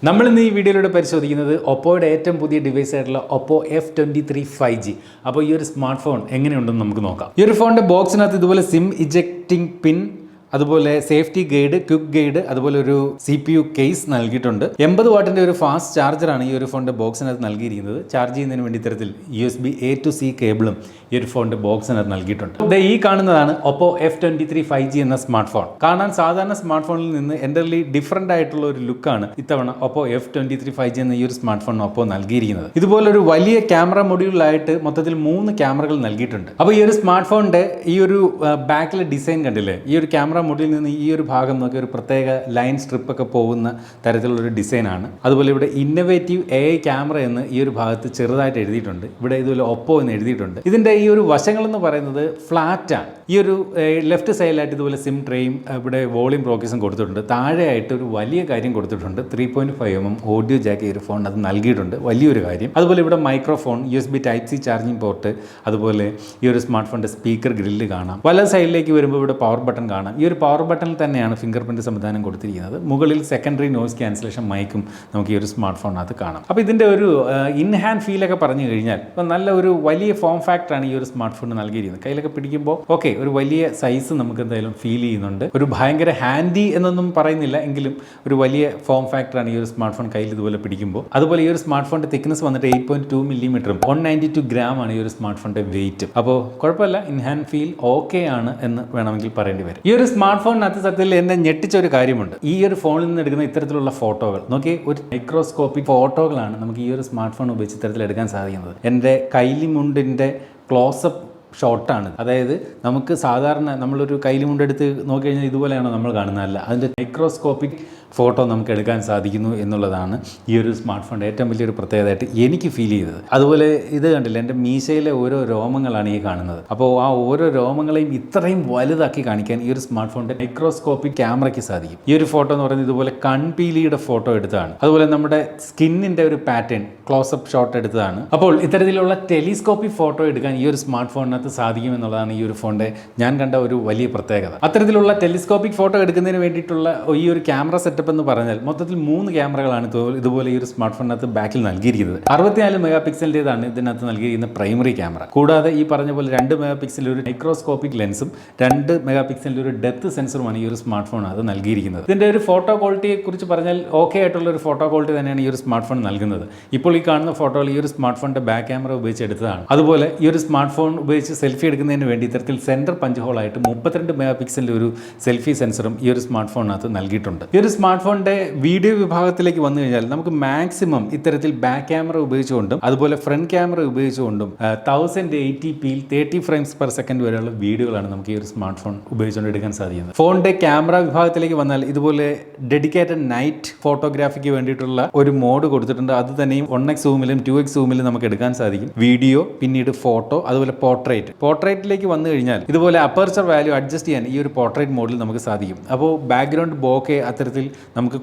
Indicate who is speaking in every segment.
Speaker 1: നമ്മൾ ഇന്ന് ഈ വീഡിയോയിലൂടെ പരിശോധിക്കുന്നത് ഒപ്പോയുടെ ഏറ്റവും പുതിയ ഡിവൈസ് ആയിട്ടുള്ള ഒപ്പോ F23 5G. അപ്പോൾ ഈ ഒരു സ്മാർട്ട് ഫോൺ എങ്ങനെയുണ്ടെന്ന് നമുക്ക് നോക്കാം. ഈ ഒരു ഫോണിൻ്റെ ബോക്സിനകത്ത് ഇതുപോലെ സിം ഇജക്റ്റിംഗ് പിൻ, അതുപോലെ സേഫ്റ്റി ഗൈഡ്, ക്വിക്ക് ഗൈഡ്, അതുപോലെ ഒരു CPU കേസ് നൽകിയിട്ടുണ്ട്. 80 വാട്ടിൻ്റെ ഒരു ഫാസ്റ്റ് ചാർജറാണ് ഈ ഒരു ഫോണിൻ്റെ ബോക്സിനകത്ത് നൽകിയിരിക്കുന്നത്. ചാർജ് ചെയ്യുന്നതിന് വേണ്ടി ഇത്തരത്തിൽ USB A to C കേബിളും ഈ ഒരു ഫോണിൻ്റെ ബോക്സിനകത്ത് നൽകിയിട്ടുണ്ട്. ഈ കാണുന്നതാണ് ഒപ്പോ F23 5G എന്ന സ്മാർട്ട് ഫോൺ. കാണാൻ സാധാരണ സ്മാർട്ട് ഫോണിൽ നിന്ന് എൻ്റർലി ഡിഫറൻ്റ് ആയിട്ടുള്ള ഒരു ലുക്കാണ് ഇത്തവണ ഒപ്പോ F23 5G എന്ന ഈ ഒരു സ്മാർട്ട് ഫോണിന് ഒപ്പോ നൽകിയിരിക്കുന്നത്. ഇതുപോലൊരു വലിയ ക്യാമറ മൊഡ്യൂളായിട്ട് മൊത്തത്തിൽ 3 ക്യാമറകൾ നൽകിയിട്ടുണ്ട്. അപ്പോൾ ഈ ഒരു സ്മാർട്ട് ഫോണിൻ്റെ ഈ ഒരു ബാക്കിലെ ഡിസൈൻ കണ്ടില്ലേ, ഈ ഒരു ക്യാമറ മൊഡ്യൂളിൽ നിന്ന് ഈ ഒരു ഭാഗം നോക്കി ഒരു പ്രത്യേക ലൈൻ സ്ട്രിപ്പ് ഒക്കെ പോകുന്ന തരത്തിലുള്ളൊരു ഡിസൈനാണ്. അതുപോലെ ഇവിടെ ഇന്നോവേറ്റീവ് AI ക്യാമറ എന്ന് ഈ ഒരു ഭാഗത്ത് ചെറുതായിട്ട് എഴുതിയിട്ടുണ്ട്. ഇവിടെ ഇതുപോലെ ഒപ്പോ എന്ന് എഴുതിയിട്ടുണ്ട്. ഇതിൻ്റെ ഈ ഒരു വശങ്ങളെന്ന് പറയുന്നത് ഫ്ലാറ്റാണ്. ഈ ഒരു ലെഫ്റ്റ് സൈഡിലായിട്ട് ഇതുപോലെ സിം ട്രേയും ഇവിടെ വോളിയം പ്രോക്കേസും കൊടുത്തിട്ടുണ്ട്. താഴെയായിട്ട് ഒരു വലിയ കാര്യം കൊടുത്തിട്ടുണ്ട്. 3.5mm ഓഡിയോ ജാക്ക് ഈ ഒരു ഫോൺ അത് നൽകിയിട്ടുണ്ട്, വലിയൊരു കാര്യം. അതുപോലെ ഇവിടെ microphone, USB Type-C charging port, അതുപോലെ ഈ ഒരു സ്മാർട്ട് ഫോണിൻ്റെ സ്പീക്കർ ഗ്രില്ല് കാണാം. പല സൈഡിലേക്ക് വരുമ്പോൾ ഇവിടെ പവർ ബട്ടൺ കാണാം. ഈ ഒരു പവർ ബട്ടണിൽ തന്നെയാണ് ഫിംഗർ പ്രിന്റ് സംവിധാനം കൊടുത്തിരിക്കുന്നത്. മുകളിൽ സെക്കൻഡറി നോയ്സ് ക്യാൻസലേഷൻ മൈക്കും നമുക്ക് ഈ ഒരു സ്മാർട്ട് ഫോണിനകത്ത് കാണാം. അപ്പോൾ ഇതിൻ്റെ ഒരു ഇൻ ഹാൻഡ് ഫീലൊക്കെ പറഞ്ഞു കഴിഞ്ഞാൽ ഇപ്പം നല്ല ഒരു വലിയ ഫോം ഫാക്ടറാണ് ഈ ഒരു സ്മാർട്ട് ഫോൺ നൽകിയിരിക്കുന്നത്. കയ്യിലൊക്കെ പിടിക്കുമ്പോൾ ഓക്കെ, ഒരു വലിയ സൈസ് നമുക്ക് എന്തായാലും ഫീൽ ചെയ്യുന്നുണ്ട്. ഒരു ഭയങ്കര ഹാൻഡി എന്നൊന്നും പറയുന്നില്ല, എങ്കിലും ഒരു വലിയ ഫോം ഫാക്ടറാണ് ഈ ഒരു സ്മാർട്ട് ഫോൺ കയ്യിൽ ഇതുപോലെ പിടിക്കുമ്പോൾ. അതുപോലെ ഈ ഒരു സ്മാർട്ട് ഫോണിൻ്റെ തിക്നെസ് വന്നിട്ട് 8.2 മില്ലിമീറ്ററും 192 gram ആണ് ഈ ഒരു സ്മാർട്ട് ഫോണിൻ്റെ വെയിറ്റ്. അപ്പോൾ കുഴപ്പമില്ല, ഇൻ ഹാൻഡ് ഫീൽ ഓക്കെ ആണ് എന്ന് വേണമെങ്കിൽ പറയേണ്ടി വരും. ഈ ഒരു സ്മാർട്ട് ഫോണിനകത്ത് സത്യത്തിൽ എന്നെ ഞെട്ടിച്ച ഒരു കാര്യമുണ്ട്. ഈ ഒരു ഫോണിൽ നിന്ന് എടുക്കുന്ന ഇത്തരത്തിലുള്ള ഫോട്ടോകൾ നോക്കി, ഒരു മൈക്രോസ്കോപ്പിക് ഫോട്ടോകളാണ് നമുക്ക് ഈ ഒരു സ്മാർട്ട് ഫോൺ ഉപയോഗിച്ച് ഇത്തരത്തിൽ എടുക്കാൻ സാധിക്കുന്നത്. എൻ്റെ കൈലിമുണ്ടിൻ്റെ ക്ലോസപ്പ് ഷോട്ടാണ്. അതായത് നമുക്ക് സാധാരണ നമ്മളൊരു കൈലിമുണ്ടെടുത്ത് നോക്കിക്കഴിഞ്ഞാൽ ഇതുപോലെയാണോ നമ്മൾ കാണുന്നതല്ല, അതിൻ്റെ മൈക്രോസ്കോപ്പിക് ഫോട്ടോ നമുക്ക് എടുക്കാൻ സാധിക്കുന്നു എന്നുള്ളതാണ് ഈ ഒരു സ്മാർട്ട് ഫോണിൻ്റെ ഏറ്റവും വലിയൊരു പ്രത്യേകതയായിട്ട് എനിക്ക് ഫീൽ ചെയ്തത്. അതുപോലെ ഇത് കണ്ടില്ല, എൻ്റെ മീശയിലെ ഓരോ രോമങ്ങളാണ് ഈ കാണുന്നത്. അപ്പോൾ ആ ഓരോ രോമങ്ങളെയും ഇത്രയും വലുതാക്കി കാണിക്കാൻ ഈ ഒരു സ്മാർട്ട് ഫോണിൻ്റെ മൈക്രോസ്കോപ്പിക് ക്യാമറയ്ക്ക് സാധിക്കും. ഈ ഒരു ഫോട്ടോ എന്ന് പറയുന്നത് ഇതുപോലെ കൺപീലിയുടെ ഫോട്ടോ എടുത്തതാണ്. അതുപോലെ നമ്മുടെ സ്കിന്നിൻ്റെ ഒരു പാറ്റേൺ ക്ലോസപ്പ് ഷോട്ട് എടുത്തതാണ്. അപ്പോൾ ഇത്തരത്തിലുള്ള ടെലിസ്കോപ്പിക് ഫോട്ടോ എടുക്കാൻ ഈ ഒരു സ്മാർട്ട് ഫോണിനകത്ത് സാധിക്കും എന്നുള്ളതാണ് ഈ ഒരു ഫോണിൻ്റെ ഞാൻ കണ്ട ഒരു വലിയ പ്രത്യേകത. അത്തരത്തിലുള്ള ടെലിസ്കോപ്പിക് ഫോട്ടോ എടുക്കുന്നതിന് വേണ്ടിയിട്ടുള്ള ഈ ഒരു ക്യാമറ സെറ്റപ്പ് എന്ന് പറഞ്ഞാൽ മൊത്തത്തിൽ 3 ക്യാമറകളാണ് ഇതുപോലെ ഈ ഒരു സ്മാർട്ട് ഫോണിനകത്ത് ബാക്കിൽ നൽകിയിരിക്കുന്നത്. 64 മെഗാ പിക്സലിൻ്റെതാണ് ഇതിനകത്ത് നൽകിയിരിക്കുന്ന പ്രൈമറി ക്യാമറ. കൂടാതെ ഈ പറഞ്ഞ പോലെ 2 മെഗാ പിക്സലിൻ്റെ ഒരു മൈക്രോസ്കോപ്പിക് ലെൻസും 2 മെഗാ പിക്സലിൻ്റെ ഒരു ഡെപ്ത് സെൻസറുമാണ് ഈ ഒരു സ്മാർട്ട് ഫോൺ അത് നൽകിയിരിക്കുന്നത്. ഇതിൻ്റെ ഒരു ഫോട്ടോ ക്വാളിറ്റിയെ കുറിച്ച് പറഞ്ഞാൽ ഓക്കെ ആയിട്ടുള്ള ഒരു ഫോട്ടോ ക്വാളിറ്റി തന്നെയാണ് ഈ ഒരു സ്മാർട്ട് ഫോൺ നൽകുന്നത്. ഇപ്പോൾ ഈ കാണുന്ന ഫോട്ടോകൾ ഈ ഒരു സ്മാർട്ട് ഫോണിൻ്റെ ബാക്ക് ക്യാമറ ഉപയോഗിച്ച് എടുത്തതാണ്. അതുപോലെ ഈ ഒരു സ്മാർട്ട് ഫോൺ ഉപയോഗിച്ച് സെൽഫി എടുക്കുന്നതിന് വേണ്ടി ഇത്തരത്തിൽ സെൻറ്റർ പഞ്ച് ഹോളായിട്ട് 32 മെഗാ പിക്സലിൻ്റെ ഒരു സെൽഫി സെൻസറും ഈ ഒരു സ്മാർട്ട് ഫോണിനകത്ത് നൽകിയിട്ടുണ്ട്. ഈ ഒരു സ്മാർട്ട് ഫോണിൻ്റെ വീഡിയോ വിഭാഗത്തിലേക്ക് വന്നു കഴിഞ്ഞാൽ നമുക്ക് മാക്സിമം ഇത്തരത്തിൽ ബാക്ക് ക്യാമറ ഉപയോഗിച്ചുകൊണ്ടും അതുപോലെ front camera ഉപയോഗിച്ചുകൊണ്ടും 1080pയിൽ 30 frames per second വരെയുള്ള വീഡിയോകളാണ് നമുക്ക് ഈ ഒരു സ്മാർട്ട് ഫോൺ ഉപയോഗിച്ചുകൊണ്ട് എടുക്കാൻ സാധിക്കുന്നത്. ഫോണിൻ്റെ ക്യാമറ വിഭാഗത്തിലേക്ക് വന്നാൽ ഇതുപോലെ ഡെഡിക്കേറ്റഡ് നൈറ്റ് ഫോട്ടോഗ്രാഫിക്ക് വേണ്ടിയിട്ടുള്ള ഒരു മോഡ് കൊടുത്തിട്ടുണ്ട്. അത് തന്നെയും 1x സൂമിലും 2x സൂമിലും നമുക്ക് എടുക്കാൻ സാധിക്കും. വീഡിയോ, പിന്നീട് ഫോട്ടോ, അതുപോലെ പോർട്രേറ്റിലേക്ക് വന്നു കഴിഞ്ഞാൽ ഇതുപോലെ അപ്പർച്ചർ വാല്യൂ അഡ്ജസ്റ്റ് ചെയ്യാൻ ഈ ഒരു പോർട്രേറ്റ് മോഡിൽ നമുക്ക് സാധിക്കും. അപ്പോൾ ബാക്ക്ഗ്രൗണ്ട് ബോക്കെ അത്തരത്തിൽ നമുക്ക്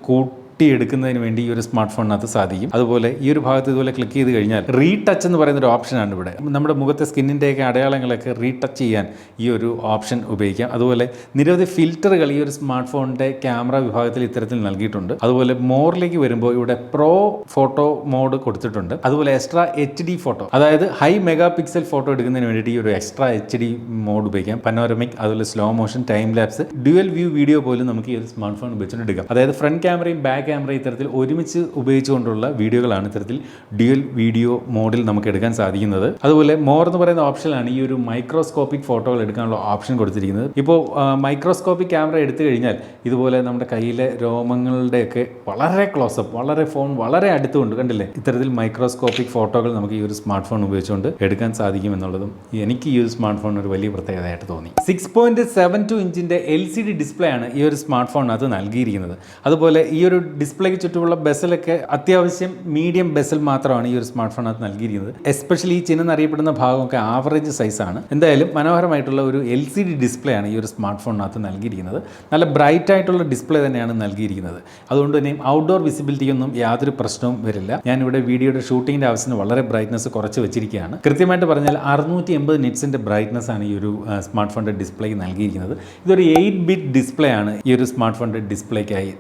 Speaker 1: എടുക്കുന്നതിന് വേണ്ടി ഈ ഒരു സ്മാർട്ട് ഫോണിനകത്ത് സാധിക്കും. അതുപോലെ ഈ ഒരു ഭാഗത്ത് ഇതുപോലെ ക്ലിക്ക് ചെയ്ത് കഴിഞ്ഞാൽ റീടച്ച് എന്ന് പറയുന്ന ഒരു ഓപ്ഷനാണ് ഇവിടെ. നമ്മുടെ മുഖത്തെ സ്കിന്നിൻ്റെയൊക്കെ അടയാളങ്ങളൊക്കെ റീടച്ച് ചെയ്യാൻ ഈ ഒരു ഓപ്ഷൻ ഉപയോഗിക്കാം. അതുപോലെ നിരവധി ഫിൽറ്ററുകൾ ഈ ഒരു സ്മാർട്ട് ഫോണിൻ്റെ ക്യാമറ വിഭാഗത്തിൽ ഇത്തരത്തിൽ നൽകിയിട്ടുണ്ട്. അതുപോലെ മോറിലേക്ക് വരുമ്പോൾ ഇവിടെ പ്രോ ഫോട്ടോ മോഡ് കൊടുത്തിട്ടുണ്ട്. അതുപോലെ എക്സ്ട്രാ HD ഫോട്ടോ, അതായത് ഹൈ മെഗാ പിക്സൽ ഫോട്ടോ എടുക്കുന്നതിന് വേണ്ടിയിട്ട് ഈ ഒരു എക്സ്ട്രാ HD മോഡ് ഉപയോഗിക്കാം. പനോരമിക്, അതുപോലെ slow motion, time lapse, dual view video പോലും നമുക്ക് ഈ ഒരു സ്മാർട്ട് ഫോൺ ഉപയോഗിച്ചുകൊണ്ട് എടുക്കാം. അതായത് ഫ്രണ്ട് ക്യാമറയും ബാക്ക് ക്യാമറ ഇത്തരത്തിൽ ഒരുമിച്ച് ഉപയോഗിച്ചുകൊണ്ടുള്ള വീഡിയോകളാണ് ഇത്തരത്തിൽ ഡ്യുവൽ വീഡിയോ മോഡിൽ നമുക്ക് എടുക്കാൻ സാധിക്കുന്നത്. അതുപോലെ മോർ എന്ന് പറയുന്ന ഓപ്ഷനിലാണ് ഈ ഒരു മൈക്രോസ്കോപ്പിക് ഫോട്ടോകൾ എടുക്കാനുള്ള ഓപ്ഷൻ കൊടുത്തിരിക്കുന്നത്. ഇപ്പോൾ മൈക്രോസ്കോപ്പിക് ക്യാമറ എടുത്തു കഴിഞ്ഞാൽ ഇതുപോലെ നമ്മുടെ കയ്യിലെ രോമങ്ങളുടെയൊക്കെ വളരെ ക്ലോസപ്പ്, വളരെ ഫോൺ വളരെ അടുത്തുകൊണ്ട് കണ്ടില്ലേ, ഇത്തരത്തിൽ മൈക്രോസ്കോപ്പിക് ഫോട്ടോകൾ നമുക്ക് ഈ ഒരു സ്മാർട്ട് ഫോൺ ഉപയോഗിച്ചുകൊണ്ട് എടുക്കാൻ സാധിക്കും എന്നുള്ളതും എനിക്ക് ഈ ഒരു സ്മാർട്ട് ഫോൺ ഒരു വലിയ പ്രത്യേകതയായിട്ട് തോന്നി. 6.72 ഇഞ്ചിൻ്റെ LCD ഡിസ്പ്ലേ ആണ് ഈ ഒരു സ്മാർട്ട് ഫോണിനകത്ത് നൽകിയിരിക്കുന്നത്. അതുപോലെ ഈ ഒരു ഡിസ്പ്ലേക്ക് ചുറ്റുമുള്ള ബെസലൊക്കെ അത്യാവശ്യം മീഡിയം ബെസൽ മാത്രമാണ് ഈ ഒരു സ്മാർട്ട് ഫോണിനകത്ത് നൽകിയിരിക്കുന്നത്. എസ്പെഷ്യലി ഈ ചിഹ്നം അറിയപ്പെടുന്ന ഭാഗമൊക്കെ ആവറേജ് സൈസാണ്. എന്തായാലും മനോഹരമായിട്ടുള്ള ഒരു LCD ഡിസ്പ്ലേ ആണ് ഈ ഒരു സ്മാർട്ട് ഫോണിനകത്ത് നൽകിയിരിക്കുന്നത്. നല്ല ബ്രൈറ്റ് ആയിട്ടുള്ള ഡിസ്പ്ലേ തന്നെയാണ് നൽകിയിരിക്കുന്നത്. അതുകൊണ്ട് തന്നെ ഔട്ട്ഡോർ വിസിബിലിറ്റിയൊന്നും യാതൊരു പ്രശ്നവും വരില്ല. ഞാനിവിടെ വീഡിയോയുടെ ഷൂട്ടിങ്ങിൻ്റെ ആവശ്യത്തിന് വളരെ ബ്രൈറ്റ്നസ് കുറച്ച് വെച്ചിരിക്കുകയാണ്. കൃത്യമായിട്ട് പറഞ്ഞാൽ 680 നിറ്റ്സിൻ്റെ ബ്രൈറ്റ്നസ് ആണ് ഈ ഒരു സ്മാർട്ട് ഫോണിൻ്റെ ഡിസ്പ്ലേക്ക് നൽകിയിരിക്കുന്നത്. ഇതൊരു 8-bit ഡിസ്പ്ലേ ആണ് ഈ ഒരു സ്മാർട്ട് ഫോണിൻ്റെ ഡിസ്പ്ലേക്കായി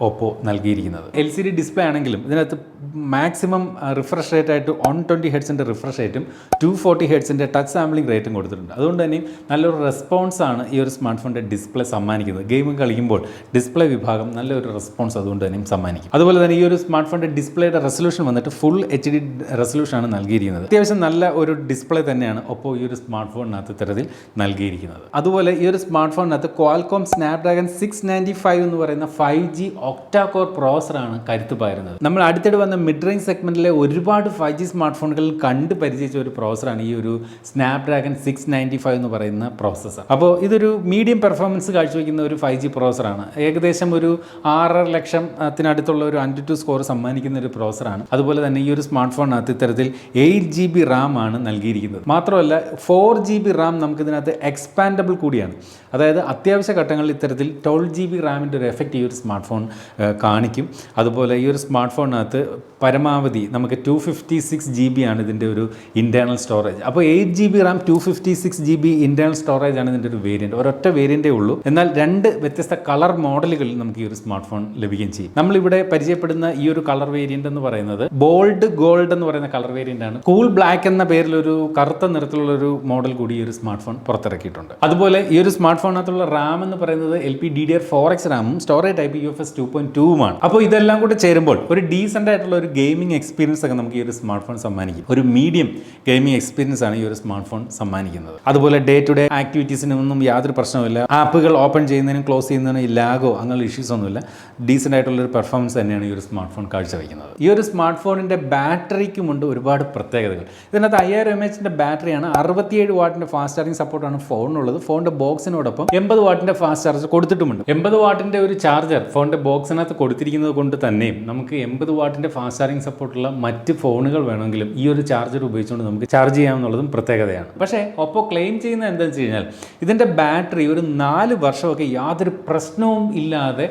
Speaker 1: ഓപ്പോ നൽകിയിരിക്കുന്നത്. LCD ഡിസ്പ്ലേ ആണെങ്കിലും ഇതിനകത്ത് മാക്സിമം റിഫ്രഷ് റേറ്റ് ആയിട്ട് 120 ഹെർട്സിൻ്റെ റിഫ്രഷ് റേറ്റും 240 ഹെർട്സിൻ്റെ ടച്ച് സാമ്പിളിംഗ് റേറ്റും കൊടുത്തിട്ടുണ്ട്. അതുകൊണ്ട് തന്നെ നല്ലൊരു റെസ്പോൺസാണ് ഈ ഒരു സ്മാർട്ട് ഫോണിൻ്റെ ഡിസ്പ്ലേ സമ്മാനിക്കുന്നത്. ഗെയിമിംഗ് കളിക്കുമ്പോൾ ഡിസ്പ്ലേ വിഭാഗം നല്ലൊരു റെസ്പോൺസ് അതുകൊണ്ട് തന്നെയും സമ്മാനിക്കും. അതുപോലെ തന്നെ ഈ ഒരു സ്മാർട്ട് ഫോണിൻ്റെ ഡിസ്പ്ലേയുടെ റെസൊല്യൂഷൻ വന്നിട്ട് ഫുൾ HD റെസൊല്യൂഷനാണ് നൽകിയിരിക്കുന്നത്. അത്യാവശ്യം നല്ല ഒരു ഡിസ്പ്ലേ തന്നെയാണ് ഒപ്പോ ഈ ഒരു സ്മാർട്ട് ഫോണിനകത്ത് ഇത്തരത്തിൽ നൽകിയിരിക്കുന്നത്. അതുപോലെ ഈ ഒരു സ്മാർട്ട് ഫോണിനകത്ത് ക്വാൽകോം സ്നാപ്ഡ്രാഗൺ 695 എന്ന് പറയുന്ന 5G ഒക്ടാ കോർ പ്രോസറാണ് കരുത്ത് പകരുന്നത്. നമ്മൾ അടുത്തിടെ വന്ന മിഡ് റേഞ്ച് സെഗ്മെന്റിലെ ഒരുപാട് 5G സ്മാർട്ട് ഫോണുകളിൽ കണ്ട് പരിചയിച്ച ഒരു പ്രോസറാണ് ഈ ഒരു സ്നാപ്ഡ്രാഗൺ 695 എന്ന് പറയുന്ന പ്രോസസ്സർ. അപ്പോൾ ഇതൊരു മീഡിയം പെർഫോമൻസ് കാഴ്ചവെക്കുന്ന ഒരു 5G പ്രോസറാണ്. ഏകദേശം ഒരു 6.5 ലക്ഷത്തിനടുത്തുള്ള ഒരു AnTuTu സ്കോർ സമ്മാനിക്കുന്ന ഒരു പ്രോസറാണ്. അതുപോലെ തന്നെ ഈ ഒരു സ്മാർട്ട് ഫോണിനകത്ത് ഇത്തരത്തിൽ 8GB RAM ആണ് നൽകിയിരിക്കുന്നത്. മാത്രമല്ല 4GB RAM നമുക്ക് ഇതിനകത്ത് എക്സ്പാൻഡബിൾ കൂടിയാണ്. അതായത് അത്യാവശ്യ ഘട്ടങ്ങളിൽ ഇത്തരത്തിൽ 12GB റാമിൻ്റെ ഒരു എഫക്റ്റ് ഈ ഒരു സ്മാർട്ട് ഫോൺ കാണിക്കും. അതുപോലെ ഈ ഒരു സ്മാർട്ട് ഫോണിനകത്ത് പരമാവധി നമുക്ക് 256GB ആണ് ഇതിൻ്റെ ഒരു ഇൻറ്റേർണൽ സ്റ്റോറേജ്. അപ്പോൾ 8GB Ram 256GB internal storage ആണ് ഇതിൻ്റെ ഒരു വേരിയൻറ്റ്. ഒരൊറ്റ വേരിയൻറ്റേ ഉള്ളൂ. എന്നാൽ 2 വ്യത്യസ്ത കളർ മോഡലുകളിൽ നമുക്ക് ഈ ഒരു സ്മാർട്ട് ഫോൺ ലഭിക്കുകയും ചെയ്യും. നമ്മളിവിടെ പരിചയപ്പെടുന്ന ഈ ഒരു കളർ വേരിയൻ്റ് എന്ന് പറയുന്നത് ബോൾഡ് ഗോൾഡ് എന്ന് പറയുന്ന കളർ വേരിയൻ്റ് ആണ്. കൂൾ ബ്ലാക്ക് എന്ന പേരിലൊരു കറുത്ത നിറത്തിലുള്ള ഒരു മോഡൽ കൂടി ഈ ഒരു സ്മാർട്ട് ഫോൺ പുറത്തിറക്കിയിട്ടുണ്ട്. അതുപോലെ ഈ ഒരു സ്മാർട്ട് ഫോണിനകത്തുള്ള റാം എന്ന് പറയുന്നത് LPDDR4X റാമും സ്റ്റോറേജ് ടൈപ്പ് UFS 2.2 അപ്പോൾ ഇതെല്ലാം കൂടെ ചേരുമ്പോൾ ഒരു ഡീസൻ്റ് ആയിട്ടുള്ള ഒരു ഗെയിമിംഗ് എക്സ്പീരിയൻസ് ഒക്കെ നമുക്ക് ഈ ഒരു സ്മാർട്ട് ഫോൺ സമ്മാനിക്കും. ഒരു മീഡിയം ഗെയിമിംഗ് എക്സ്പീരിയൻസ് ആണ് ഈ ഒരു സ്മാർട്ട് ഫോൺ സമ്മാനിക്കുന്നത്. അതുപോലെ ഡേ ടു ഡേ ആക്ടിവിറ്റീസിനൊന്നും യാതൊരു പ്രശ്നവുമില്ല. ആപ്പുകൾ ഓപ്പൺ ചെയ്യുന്നതിനും ക്ലോസ് ചെയ്യുന്നതിനും ലാഗോ അങ്ങനെയുള്ള ഇഷ്യൂസ് ഒന്നുമില്ല. ഡീസൻ്റ് ആയിട്ടുള്ള ഒരു പെർഫോമൻസ് തന്നെയാണ് ഈ ഒരു സ്മാർട്ട് ഫോൺ കാഴ്ചവെക്കുന്നത്. ഈ ഒരു സ്മാർട്ട് ഫോണിൻ്റെ ബാറ്ററിക്കുമുണ്ട് ഒരുപാട് പ്രത്യേകതകൾ. ഇതിനകത്ത് 5000 mAh ബാറ്ററിയാണ്. 67 വാട്ടിൻ്റെ ഫാസ്റ്റ് ചാർജിങ് സപ്പോർട്ടാണ് ഫോണിനുള്ളത്. ഫോണിൻ്റെ ബോക്സിനോടൊപ്പം 80 വാട്ടിൻ്റെ ഫാസ്റ്റ് ചാർജർ കൊടുത്തിട്ടുമുണ്ട്. 80 വാട്ടിൻ്റെ ഒരു ചാർജർ ഫോണിൻ്റെ ബോക്സിനകത്ത് കൊടുത്തിരിക്കുന്നത് കൊണ്ട് തന്നെയും നമുക്ക് 80 വാട്ടിൻ്റെ ഫാസ്റ്റ് ചാർജിങ് സപ്പോർട്ടുള്ള മറ്റ് ഫോണുകൾ വേണമെങ്കിലും ഈ ഒരു ചാർജർ ഉപയോഗിച്ചുകൊണ്ട് നമുക്ക് ചാർജ് ചെയ്യാമെന്നുള്ളതും പ്രത്യേകതയാണ്. പക്ഷേ ഒപ്പോ ക്ലെയിം ചെയ്യുന്നത് എന്താണെന്ന് വെച്ച് കഴിഞ്ഞാൽ ഇതിൻ്റെ ബാറ്ററി ഒരു 4 വർഷമൊക്കെ യാതൊരു പ്രശ്നവും ഇല്ലാതെ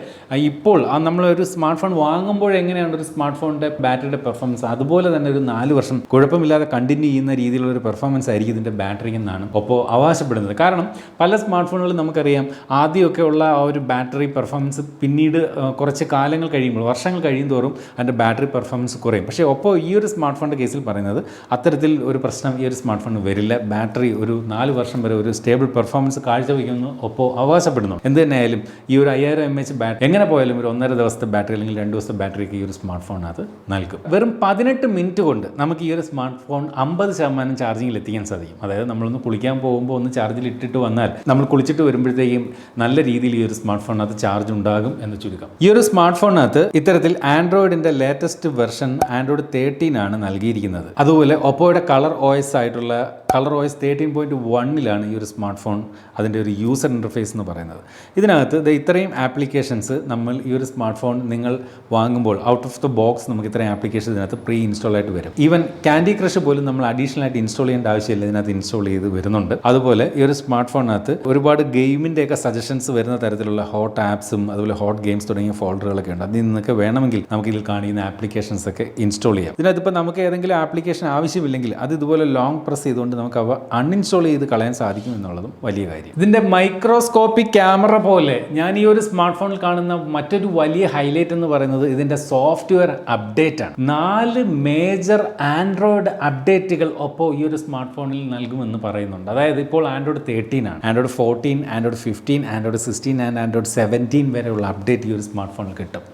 Speaker 1: ഇപ്പോൾ നമ്മളൊരു സ്മാർട്ട് ഫോൺ വാങ്ങുമ്പോൾ എങ്ങനെയാണ് ഒരു സ്മാർട്ട് ഫോണിൻ്റെ ബാറ്ററിയുടെ പെർഫോമൻസ് അതുപോലെ തന്നെ ഒരു 4 വർഷം കുഴപ്പമില്ലാതെ കണ്ടിന്യൂ ചെയ്യുന്ന രീതിയിലുള്ള ഒരു പെർഫോമൻസ് ആയിരിക്കും ഇതിൻ്റെ ബാറ്ററി എന്നാണ് ഒപ്പോ അവകാശപ്പെടുന്നത്. കാരണം പല സ്മാർട്ട് ഫോണുകളും നമുക്കറിയാം ആദ്യമൊക്കെ ഉള്ള ആ ഒരു ബാറ്ററി പെർഫോമൻസ് പിന്നീട് കുറച്ച് കാലങ്ങൾ കഴിയുമ്പോൾ വർഷങ്ങൾ കഴിയും തോറും അതിൻ്റെ ബാറ്ററി പെർഫോമൻസ് കുറയും. പക്ഷേ ഒപ്പോൾ ഈ ഒരു സ്മാർട്ട് ഫോണിൻ്റെ കേസിൽ പറയുന്നത് അത്തരത്തിൽ ഒരു പ്രശ്നം ഈ ഒരു സ്മാർട്ട് ഫോണിന് വരില്ല. ബാറ്ററി ഒരു 4 വർഷം വരെ ഒരു സ്റ്റേബിൾ പെർഫോമൻസ് കാഴ്ചവെക്കുമെന്ന് ഒപ്പോൾ അവകാശപ്പെടുന്നു. എന്ത് തന്നെയായാലും ഈ ഒരു 5000 mAh ബാറ്ററി എങ്ങനെ പോയാലും ഒരു 1.5 ദിവസത്തെ ബാറ്ററി അല്ലെങ്കിൽ 2 ദിവസത്തെ ബാറ്ററിക്ക് ഈ ഒരു സ്മാർട്ട് ഫോണിനകത്ത് നൽകും. വെറും 18 മിനിറ്റ് കൊണ്ട് നമുക്ക് ഈ ഒരു സ്മാർട്ട് ഫോൺ 50% ചാർജിങ്ങിൽ എത്തിക്കാൻ സാധിക്കും. അതായത് നമ്മളൊന്ന് കുളിക്കാൻ പോകുമ്പോൾ ഒന്ന് ചാർജിൽ ഇട്ടിട്ട് വന്നാൽ നമ്മൾ കുളിച്ചിട്ട് വരുമ്പോഴത്തേക്കും നല്ല രീതിയിൽ ഈ ഒരു സ്മാർട്ട് ഫോണിനകത്ത് ചാർജ് ഉണ്ടാകും എന്ന് ചുരുക്കം. ഈ ഒരു സ്മാർട്ട് ഫോണിനകത്ത് ഇത്തരത്തിൽ ആൻഡ്രോയിഡിൻ്റെ ലേറ്റസ്റ്റ് വെർഷൻ ആൻഡ്രോയിഡ് 13 ആണ് നൽകിയിരിക്കുന്നത്. അതുപോലെ ഒപ്പോയുടെ കളർ OS ആയിട്ടുള്ള കളർ OS 13.1 ഈ ഒരു സ്മാർട്ട് ഫോൺ അതിൻ്റെ ഒരു യൂസർ ഇൻ്റർഫേസ് എന്ന് പറയുന്നത്. ഇതിനകത്ത് ഇത്രയും ആപ്ലിക്കേഷൻസ് നമ്മൾ ഈ ഒരു സ്മാർട്ട് ഫോൺ നിങ്ങൾ വാങ്ങുമ്പോൾ ഔട്ട് ഓഫ് ദ ബോക്സ് നമുക്ക് ഇത്രയും ആപ്ലിക്കേഷൻ ഇതിനകത്ത് പ്രീ ഇൻസ്റ്റാൾ ആയിട്ട് വരും. ഈവൻ ക്യാൻഡി ക്രഷ് പോലും നമ്മൾ അഡീഷണൽ ആയിട്ട് ഇൻസ്റ്റാൾ ചെയ്യേണ്ട ആവശ്യമില്ല, ഇതിനകത്ത് ഇൻസ്റ്റാൾ ചെയ്ത് വരുന്നുണ്ട്. അതുപോലെ ഈ ഒരു സ്മാർട്ട് ഫോണിനകത്ത് ഒരുപാട് ഗെയിമിൻ്റെയൊക്കെ സജഷൻസ് വരുന്ന തരത്തിലുള്ള ഹോട്ട് ആപ്സും അതുപോലെ ഹോട്ട് ഗെയിംസ് തുടങ്ങിയ ഫോൾഡറുകളൊക്കെ ഉണ്ട്. അതിൽ നിന്നൊക്കെ വേണമെങ്കിൽ നമുക്ക് ഇതിൽ കാണിക്കുന്ന ആപ്ലിക്കേഷൻസ് ഒക്കെ ഇൻസ്റ്റാൾ ചെയ്യാം. ഇതിനകത്ത് ഇപ്പോൾ നമുക്ക് ഏതെങ്കിലും ആപ്ലിക്കേഷൻ ആവശ്യമില്ലെങ്കിൽ അത് ഇതുപോലെ ലോങ് പ്രസ് ചെയ്തുകൊണ്ട് നമുക്ക് അവ അൺഇൻസ്റ്റാൾ ചെയ്ത് കളയാൻ സാധിക്കും എന്നുള്ളതും വലിയ കാര്യം. ഇതിൻ്റെ മൈക്രോസ്കോപ്പിക് ക്യാമറ പോലെ ഞാൻ ഈ ഒരു സ്മാർട്ട് ഫോണിൽ കാണുന്ന മറ്റൊരു വലിയ ഹൈലൈറ്റ് എന്ന് പറയുന്നത് ഇതിൻ്റെ സോഫ്റ്റ്വെയർ അപ്ഡേറ്റ് ആണ്. 4 മേജർ ആൻഡ്രോയിഡ് അപ്ഡേറ്റുകൾ ഒപ്പോ ഈ ഒരു സ്മാർട്ട് ഫോണിൽ നൽകുമെന്ന് പറയുന്നുണ്ട്. അതായത് ഇപ്പോൾ ആൻഡ്രോയിഡ് 13 ആണ്, Android 14, Android 15, Android 16 and Android 17 വരെയുള്ള അപ്ഡേറ്റ് ഈ ഒരു സ്മാർട്ട് ഫോണിൽ കിട്ടും.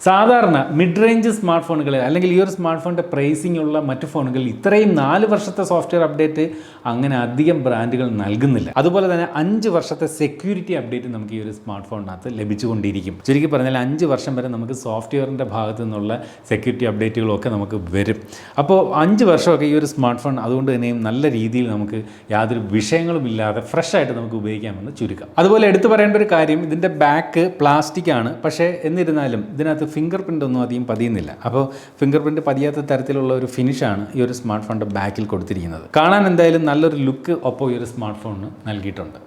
Speaker 1: സാധാരണ മിഡ് റേഞ്ച് സ്മാർട്ട് ഫോണുകളിൽ അല്ലെങ്കിൽ ഈ ഒരു സ്മാർട്ട് ഫോണിൻ്റെ പ്രൈസിംഗ് ഉള്ള മറ്റു ഫോണുകളിൽ ഇത്രയും 4 വർഷത്തെ സോഫ്റ്റ്വെയർ അപ്ഡേറ്റ് അങ്ങനെ അധികം ബ്രാൻഡുകൾ നൽകുന്നില്ല. അതുപോലെ തന്നെ 5 വർഷത്തെ സെക്യൂരിറ്റി അപ്ഡേറ്റ് നമുക്ക് ഈ ഒരു സ്മാർട്ട് ഫോണിനകത്ത് ലഭിച്ചുകൊണ്ടിരിക്കും. ചുരുക്കി പറഞ്ഞാൽ 5 വർഷം വരെ നമുക്ക് സോഫ്റ്റ്വെയറിൻ്റെ ഭാഗത്തു നിന്നുള്ള സെക്യൂരിറ്റി അപ്ഡേറ്റുകളൊക്കെ നമുക്ക് വരും. അപ്പോൾ 5 വർഷമൊക്കെ ഈ ഒരു സ്മാർട്ട് ഫോൺ അതുകൊണ്ട് തന്നെയും നല്ല രീതിയിൽ നമുക്ക് യാതൊരു വിഷയങ്ങളും ഇല്ലാതെ ഫ്രഷ് ആയിട്ട് നമുക്ക് ഉപയോഗിക്കാമെന്ന് ചുരുക്കം. അതുപോലെ എടുത്തു പറയേണ്ട ഒരു കാര്യം, ഇതിൻ്റെ ബാക്ക് പ്ലാസ്റ്റിക് ആണ്. പക്ഷേ എന്നിരുന്നാലും ഇതിനകത്ത് ഫിംഗർ പ്രിൻ്റ് ഒന്നും അധികം പതിയുന്നില്ല. അപ്പോൾ ഫിംഗർ പ്രിൻ്റ് പതിയാത്ത തരത്തിലുള്ള ഒരു ഫിനിഷാണ് ഈ ഒരു സ്മാർട്ട് ഫോണിൻ്റെ ബാക്കിൽ കൊടുത്തിരിക്കുന്നത്. കാണാൻ എന്തായാലും നല്ലൊരു ലുക്ക് ഒപ്പം ഈ ഒരു സ്മാർട്ട് ഫോണിന് നൽകിയിട്ടുണ്ട്.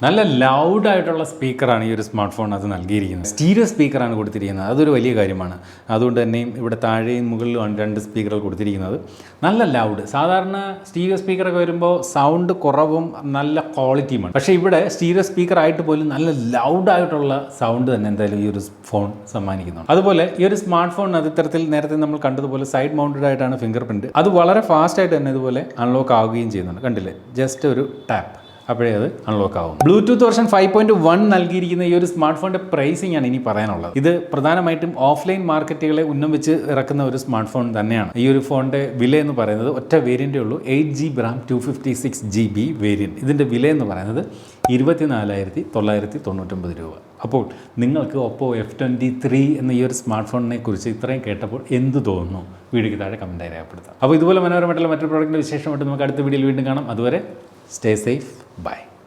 Speaker 1: നല്ല ലൗഡായിട്ടുള്ള സ്പീക്കറാണ് ഈ ഒരു സ്മാർട്ട് ഫോൺ അത് നൽകിയിരിക്കുന്നത്. സ്റ്റീരിയോ സ്പീക്കറാണ് കൊടുത്തിരിക്കുന്നത്, അതൊരു വലിയ കാര്യമാണ്. അതുകൊണ്ട് തന്നെയും ഇവിടെ താഴെയും മുകളിലുമാണ് 2 സ്പീക്കറുകൾ കൊടുത്തിരിക്കുന്നത്. നല്ല ലൗഡ്. സാധാരണ സ്റ്റീരിയോ സ്പീക്കറൊക്കെ വരുമ്പോൾ സൗണ്ട് കുറവും നല്ല ക്വാളിറ്റിയുമാണ്. പക്ഷേ ഇവിടെ സ്റ്റീരിയോ സ്പീക്കർ ആയിട്ട് പോലും നല്ല ലൗഡായിട്ടുള്ള സൗണ്ട് തന്നെ എന്തായാലും ഈ ഒരു ഫോൺ സമ്മാനിക്കുന്നുണ്ട്. അതുപോലെ ഈ ഒരു സ്മാർട്ട് ഫോൺ അത് ഇത്തരത്തിൽ നേരത്തെ നമ്മൾ കണ്ടതുപോലെ സൈഡ് മൗണ്ടഡ് ആയിട്ടാണ് ഫിംഗർ പ്രിൻറ്റ്. അത് വളരെ ഫാസ്റ്റായിട്ട് തന്നെ ഇതുപോലെ അൺലോക്ക് ആവുകയും ചെയ്യുന്നുണ്ട്. കണ്ടില്ലേ, ജസ്റ്റ് ഒരു ടാപ്പ് അപ്പോഴേ അത് അൺലോക്ക് ആവും. ബ്ലൂടൂത്ത് വെർഷൻ 5.1 നൽകിയിരിക്കുന്ന ഈ ഒരു സ്മാർട്ട് ഫോണിൻ്റെ പ്രൈസിംഗ് ആണ് ഇനി പറയാനുള്ളത്. ഇത് പ്രധാനമായിട്ടും ഓഫ്ലൈൻ മാർക്കറ്റുകളെ ഉന്നം വെച്ച് ഇറക്കുന്ന ഒരു സ്മാർട്ട് ഫോൺ തന്നെയാണ്. ഈ ഒരു ഫോണിൻ്റെ വില എന്ന് പറയുന്നത് ഒറ്റ വേരിയൻ്റേ ഉള്ളൂ, 8GB RAM 256GB വേരിയൻറ്റ്. ഇതിൻ്റെ വില എന്ന് പറയുന്നത് 24,999 രൂപ. അപ്പോൾ നിങ്ങൾക്ക് OPPO F23 എന്ന ഈ ഒരു സ്മാർട്ട് ഫോണിനെ കുറിച്ച് ഇത്രയും കേട്ടപ്പോൾ എന്ത് തോന്നുന്നു? വീഡിയോയ്ക്ക് താഴെ കമൻറ്റായി രേഖപ്പെടുത്താം. അപ്പോൾ ഇതുപോലെ മനോഹരമായിട്ടുള്ള മറ്റൊരു പ്രോഡക്റ്റിൻ്റെ വിശേഷമായിട്ട് നമുക്ക് അടുത്ത വീഡിയോയിൽ വീണ്ടും കാണാം. അതുവരെ stay safe. Bye.